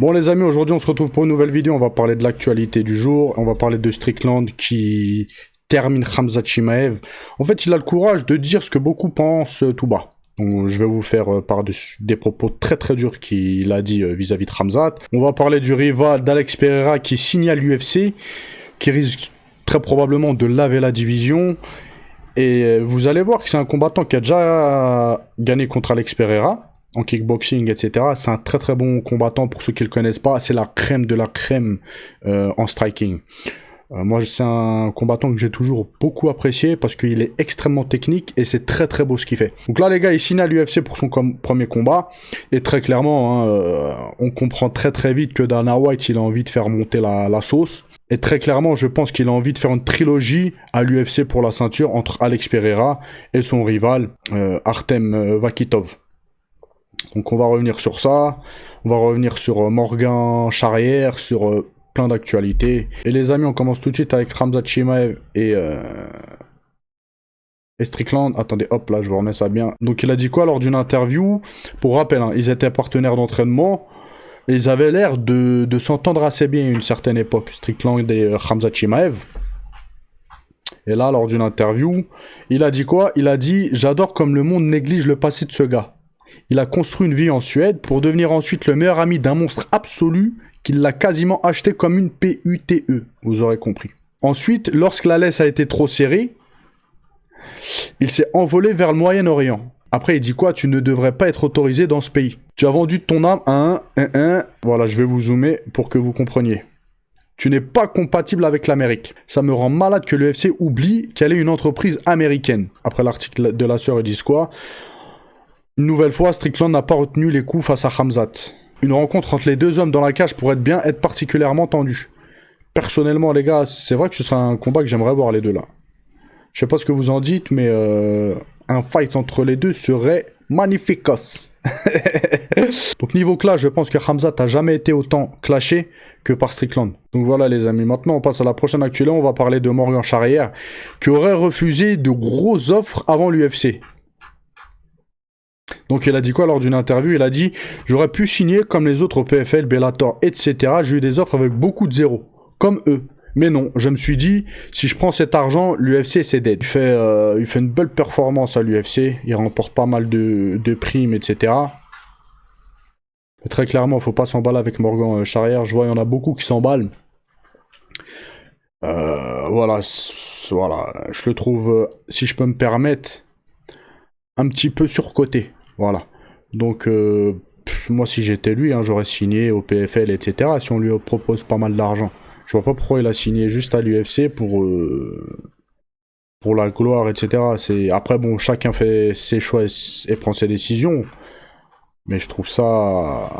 Bon les amis, aujourd'hui on se retrouve pour une nouvelle vidéo, on va parler de l'actualité du jour, on va parler de Strickland qui termine Khamzat Chimaev. En fait, il a le courage de dire ce que beaucoup pensent tout bas. Donc, je vais vous faire part des propos très très durs qu'il a dit vis-à-vis de Khamzat. On va parler du rival d'Alex Pereira qui signe à l'UFC, qui risque très probablement de laver la division. Et vous allez voir que c'est un combattant qui a déjà gagné contre Alex Pereira en kickboxing, etc. C'est un très très bon combattant pour ceux qui le connaissent pas. C'est la crème de la crème en striking. Moi, c'est un combattant que j'ai toujours beaucoup apprécié parce qu'il est extrêmement technique et c'est très très beau ce qu'il fait. Donc là, les gars, il signe à l'UFC pour son premier combat. Et très clairement, hein, on comprend très très vite que Dana White, il a envie de faire monter la sauce. Et très clairement, je pense qu'il a envie de faire une trilogie à l'UFC pour la ceinture entre Alex Pereira et son rival, Artem Vakitov. Donc on va revenir sur ça, on va revenir sur Morgan Charrière, sur plein d'actualités. Et les amis, on commence tout de suite avec Khamzat Chimaev et Strickland. Attendez, hop, là, je vous remets ça bien. Donc il a dit quoi lors d'une interview? Pour rappel, hein, ils étaient partenaires d'entraînement. Et ils avaient l'air de s'entendre assez bien à une certaine époque, Strickland et Khamzat Chimaev. Et là, lors d'une interview, il a dit quoi? Il a dit « J'adore comme le monde néglige le passé de ce gars. Il a construit une vie en Suède pour devenir ensuite le meilleur ami d'un monstre absolu qu'il l'a quasiment acheté comme une PUTE. » Vous aurez compris. Ensuite, lorsque la laisse a été trop serrée, il s'est envolé vers le Moyen-Orient. Après, il dit quoi? Tu ne devrais pas être autorisé dans ce pays. Tu as vendu ton âme à un... Voilà, je vais vous zoomer pour que vous compreniez. Tu n'es pas compatible avec l'Amérique. Ça me rend malade que l'UFC oublie qu'elle est une entreprise américaine. Après l'article de la sœur, ils disent quoi? Une nouvelle fois, Strickland n'a pas retenu les coups face à Khamzat. Une rencontre entre les deux hommes dans la cage pourrait être particulièrement tendue. Personnellement, les gars, c'est vrai que ce serait un combat que j'aimerais voir les deux là. Je sais pas ce que vous en dites, mais un fight entre les deux serait magnificos. Donc niveau clash, je pense que Khamzat a jamais été autant clashé que par Strickland. Donc voilà les amis, maintenant on passe à la prochaine actualité, on va parler de Morgan Charrière qui aurait refusé de grosses offres avant l'UFC. Donc il a dit quoi lors d'une interview? Il a dit « J'aurais pu signer comme les autres au PFL, Bellator, etc. J'ai eu des offres avec beaucoup de zéros, comme eux. Mais non, je me suis dit, si je prends cet argent, l'UFC c'est dead. Il fait une belle performance à l'UFC, il remporte pas mal de primes, etc. Mais très clairement, il faut pas s'emballer avec Morgan Charrière. Je vois, il y en a beaucoup qui s'emballent. Voilà, je le trouve, si je peux me permettre, un petit peu surcoté. Voilà. Donc, moi si j'étais lui, hein, j'aurais signé au PFL, etc. Si on lui propose pas mal d'argent. Je vois pas pourquoi il a signé juste à l'UFC pour la gloire, etc. Après, bon, chacun fait ses choix et prend ses décisions. Mais je trouve ça...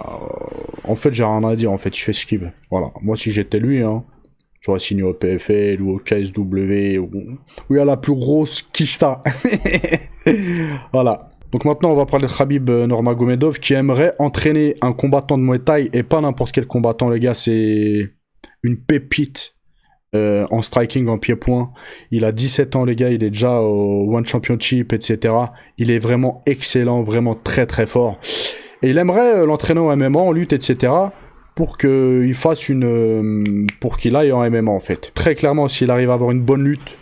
En fait, j'ai rien à dire. En fait, il fait ce qu'il veut. Voilà. Moi, si j'étais lui, hein, j'aurais signé au PFL ou au KSW où il y a la plus grosse kista. Voilà. Donc maintenant, on va parler de Khabib Nurmagomedov qui aimerait entraîner un combattant de Muay Thai et pas n'importe quel combattant, les gars. C'est une pépite en striking, en pied-point. Il a 17 ans, les gars. Il est déjà au One Championship, etc. Il est vraiment excellent, vraiment très très fort. Et il aimerait l'entraîner en MMA, en lutte, etc. pour qu'il fasse pour qu'il aille en MMA, en fait. Très clairement, s'il arrive à avoir une bonne lutte,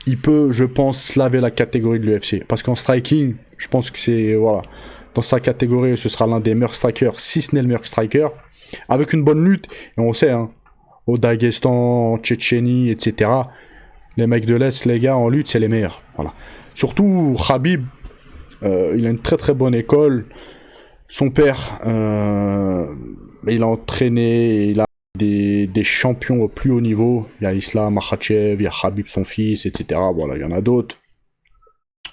il peut, je pense, laver la catégorie de l'UFC. Parce qu'en striking, je pense que c'est... Voilà. Dans sa catégorie, ce sera l'un des meilleurs strikers, si ce n'est le meilleur striker. Avec une bonne lutte, et on sait, hein, au Daghestan, en Tchétchénie, etc. Les mecs de l'Est, les gars, en lutte, c'est les meilleurs. Voilà. Surtout, Khabib, il a une très très bonne école. Son père, il a entraîné, il a des champions au plus haut niveau. Il y a Islam Makhachev, il y a Khabib, son fils, etc. Voilà, il y en a d'autres.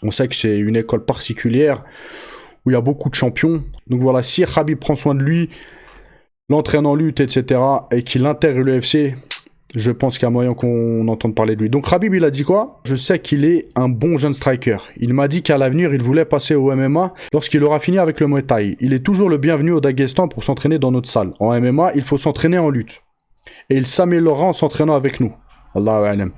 On sait que c'est une école particulière où il y a beaucoup de champions. Donc voilà, si Khabib prend soin de lui, l'entraîne en lutte, etc. et qu'il intègre l'UFC, je pense qu'il y a moyen qu'on entende parler de lui. Donc Khabib, il a dit quoi? Je sais qu'il est un bon jeune striker. Il m'a dit qu'à l'avenir, il voulait passer au MMA lorsqu'il aura fini avec le Muay Thai. Il est toujours le bienvenu au Daghestan pour s'entraîner dans notre salle. En MMA, il faut s'entraîner en lutte. Et il s'améliorera en s'entraînant avec nous. Allahu a'lam.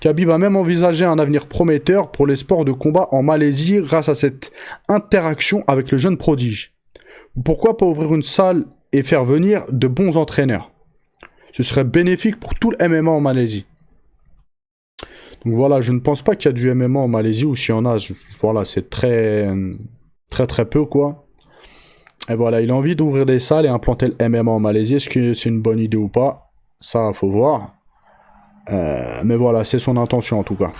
Khabib a même envisagé un avenir prometteur pour les sports de combat en Malaisie grâce à cette interaction avec le jeune prodige. Pourquoi pas ouvrir une salle et faire venir de bons entraîneurs. Ce serait bénéfique pour tout le MMA en Malaisie. Donc voilà, je ne pense pas qu'il y a du MMA en Malaisie, ou s'il y en a, voilà, c'est très peu, quoi. Et voilà, il a envie d'ouvrir des salles et implanter le MMA en Malaisie. Est-ce que c'est une bonne idée ou pas? Ça, faut voir. Mais voilà, c'est son intention en tout cas.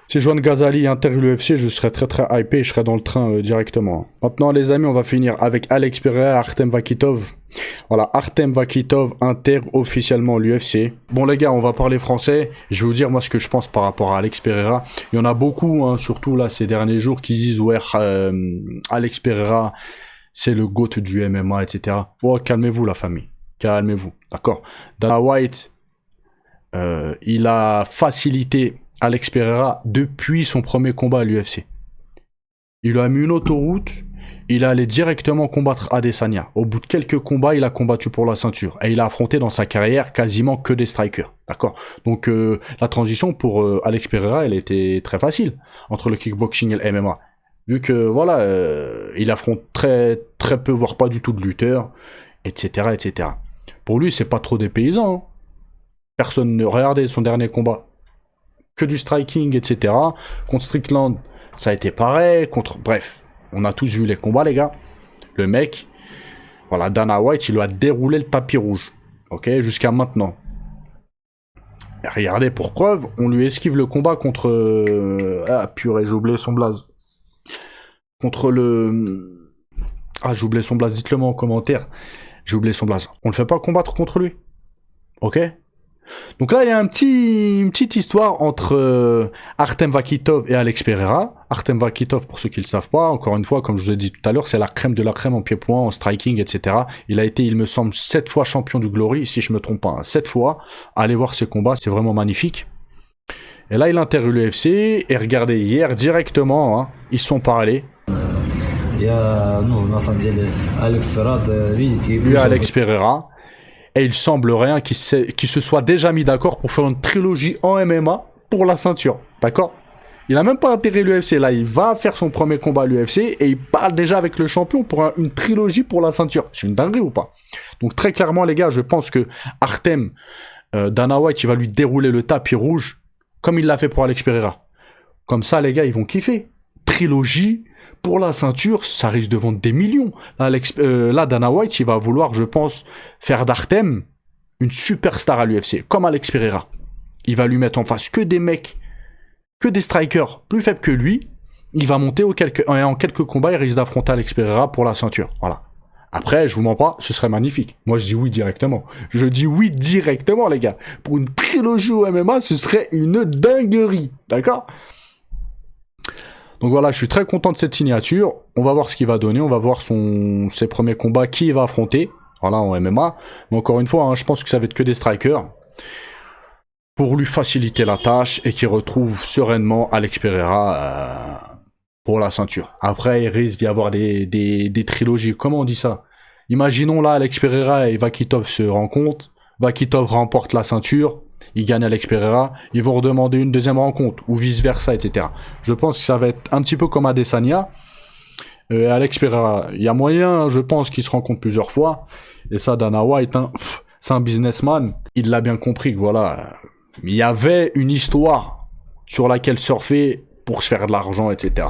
Si Joan Ghazali intègre l'UFC, je serais très hypé et je serais dans le train directement. Maintenant les amis, on va finir avec Alex Pereira et Artem Vakhitov. Voilà, Artem Vakhitov intègre officiellement l'UFC. Bon les gars, on va parler français. Je vais vous dire moi ce que je pense par rapport à Alex Pereira. Il y en a beaucoup, hein, surtout là ces derniers jours, qui disent ouais, Alex Pereira, c'est le GOAT du MMA, etc. Bon, calmez-vous la famille. Calmez-vous, d'accord. Dana White, il a facilité Alex Pereira depuis son premier combat à l'UFC. Il a mis une autoroute, il est allé directement combattre Adesanya. Au bout de quelques combats, il a combattu pour la ceinture. Et il a affronté dans sa carrière quasiment que des strikers. D'accord. Donc la transition pour Alex Pereira, elle était très facile entre le kickboxing et le MMA. Vu que voilà, il affronte très peu, voire pas du tout de lutteurs, etc., etc. Pour lui, c'est pas trop des paysans. Hein. Personne ne regardait son dernier combat. Que du striking, etc. Contre Strickland, ça a été pareil. Bref, on a tous vu les combats, les gars. Le mec, voilà, Dana White, il lui a déroulé le tapis rouge. Ok, jusqu'à maintenant. Et regardez, pour preuve, on lui esquive le combat contre... Ah, purée, j'ai oublié son blaze. Contre le... Ah, j'ai oublié son blaze, dites-le moi en commentaire. J'ai oublié son blaze. On le fait pas combattre contre lui. Ok? Donc là, il y a une petite histoire entre Artem Vakhitov et Alex Pereira. Artem Vakhitov, pour ceux qui ne le savent pas, encore une fois, comme je vous ai dit tout à l'heure, c'est la crème de la crème en pied-point, en striking, etc. Il a été, il me semble, 7 fois champion du Glory, si je me trompe pas, 7 fois. Allez voir ses combats, c'est vraiment magnifique. Et là, il intègre l'UFC, et regardez, hier, directement, hein, ils sont parlé. Lui, Alex Pereira. Et il semblerait qu'ils se soient déjà mis d'accord pour faire une trilogie en MMA pour la ceinture. D'accord? Il n'a même pas intégré l'UFC. Là, il va faire son premier combat à l'UFC et il parle déjà avec le champion pour une trilogie pour la ceinture. C'est une dinguerie ou pas? Donc très clairement, les gars, je pense que Artem, Dana White, il va lui dérouler le tapis rouge comme il l'a fait pour Alex Pereira. Comme ça, les gars, ils vont kiffer. Trilogie pour la ceinture, ça risque de vendre des millions. Là, Dana White, il va vouloir, je pense, faire d'Artem une superstar à l'UFC, comme Alex Pereira. Il va lui mettre en face que des mecs, que des strikers plus faibles que lui. Il va monter en quelques combats, il risque d'affronter Alex Pereira pour la ceinture. Voilà. Après, je vous mens pas, ce serait magnifique. Moi, je dis oui directement. Je dis oui directement, les gars. Pour une trilogie au MMA, ce serait une dinguerie. D'accord ? Donc voilà, je suis très content de cette signature. On va voir ce qu'il va donner. On va voir ses premiers combats, qui il va affronter. Voilà, en MMA. Mais encore une fois, hein, je pense que ça va être que des strikers. Pour lui faciliter la tâche et qu'il retrouve sereinement Alex Pereira pour la ceinture. Après, il risque d'y avoir des trilogies. Comment on dit ça? Imaginons là, Alex Pereira et Vakhitov se rencontrent. Vakhitov remporte la ceinture. Il gagne Alex Pereira, ils vont redemander une deuxième rencontre, ou vice-versa, etc. Je pense que ça va être un petit peu comme Adesanya. Alex Pereira, il y a moyen, je pense, qu'ils se rencontrent plusieurs fois. Et ça, Dana White, hein, c'est un businessman. Il l'a bien compris que voilà, il y avait une histoire sur laquelle surfer pour se faire de l'argent, etc.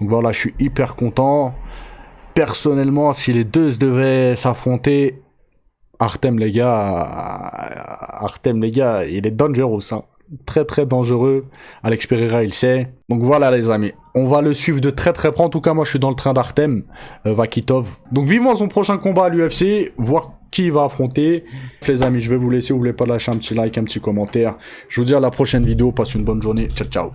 Donc voilà, je suis hyper content. Personnellement, si les deux devaient s'affronter... Artem, les gars, il est dangereux, hein. Très dangereux. Alex Pereira, il sait. Donc voilà, les amis. On va le suivre de très près. En tout cas, moi, je suis dans le train d'Artem Vakhitov. Donc vivement son prochain combat à l'UFC. Voir qui il va affronter. Les amis, je vais vous laisser. N'oubliez pas de lâcher un petit like, un petit commentaire. Je vous dis à la prochaine vidéo. Passez une bonne journée. Ciao, ciao.